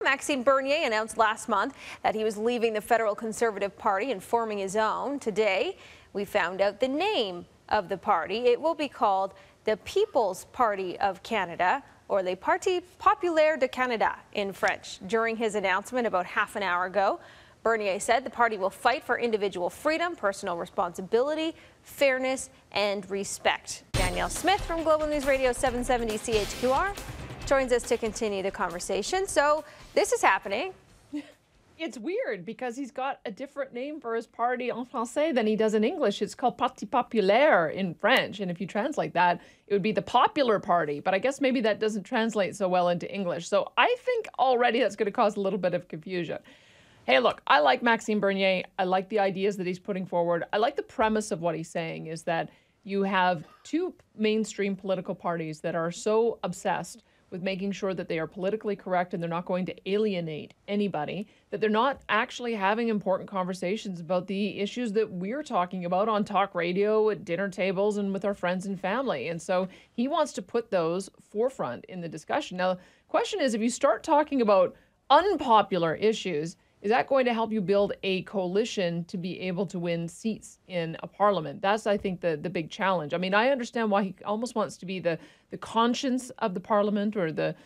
Maxime Bernier announced last month that he was leaving the federal Conservative Party and forming his own. Today, we found out the name of the party. It will be called the People's Party of Canada, or Le Parti Populaire de Canada in French. During his announcement about half an hour ago, Bernier said the party will fight for individual freedom, personal responsibility, fairness, and respect. Danielle Smith from Global News Radio 770 CHQR joins us to continue the conversation. So this is happening. It's weird because he's got a different name for his party en français than he does in English. It's called Parti Populaire in French. And if you translate that, it would be the Popular Party. But I guess maybe that doesn't translate so well into English. So I think already that's going to cause a little bit of confusion. Hey, look, I like Maxime Bernier. I like the ideas that he's putting forward. I like the premise of what he's saying is that you have two mainstream political parties that are so obsessed with making sure that they are politically correct and they're not going to alienate anybody, that they're not actually having important conversations about the issues that we're talking about on talk radio, at dinner tables, and with our friends and family. And so he wants to put those forefront in the discussion. Now, the question is, if you start talking about unpopular issues, is that going to help you build a coalition to be able to win seats in a parliament? That's, I think, the big challenge. I mean, I understand why he almost wants to be the conscience of the parliament or the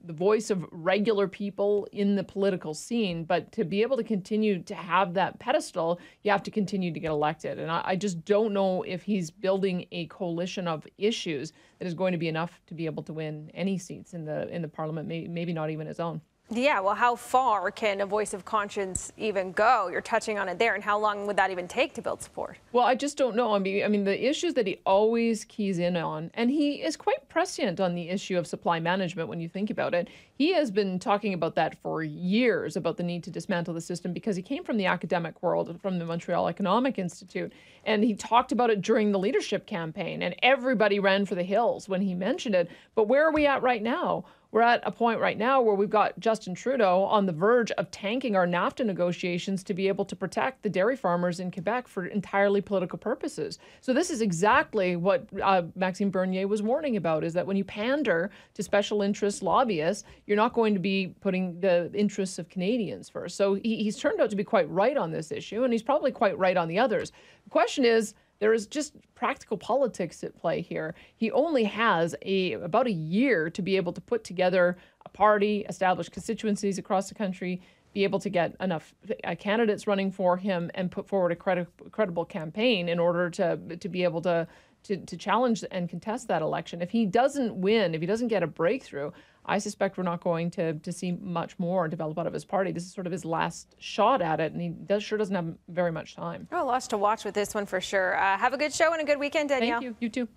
voice of regular people in the political scene. But to be able to continue to have that pedestal, you have to continue to get elected. And I just don't know if he's building a coalition of issues that is going to be enough to be able to win any seats in the parliament, maybe not even his own. Yeah, well, how far can a voice of conscience even go? You're touching on it there. And how long would that even take to build support? Well, I just don't know. I mean, the issues that he always keys in on, and he is quite prescient on the issue of supply management when you think about it. He has been talking about that for years, about the need to dismantle the system, because he came from the academic world, from the Montreal Economic Institute, and he talked about it during the leadership campaign, and everybody ran for the hills when he mentioned it. But where are we at right now? We're at a point right now where we've got Justin Trudeau on the verge of tanking our NAFTA negotiations to be able to protect the dairy farmers in Quebec for entirely political purposes. So this is exactly what Maxime Bernier was warning about, is that when you pander to special interest lobbyists, you're not going to be putting the interests of Canadians first. So he's turned out to be quite right on this issue, and he's probably quite right on the others. The question is, there is just practical politics at play here. He only has about a year to be able to put together a party, establish constituencies across the country, be able to get enough candidates running for him, and put forward a credible campaign in order to be able to challenge and contest that election. If he doesn't win, if he doesn't get a breakthrough, I suspect we're not going to see much more develop out of his party. This is sort of his last shot at it, and he sure doesn't have very much time. Oh, lots to watch with this one for sure. Have a good show and a good weekend, Danielle. Thank you. You too.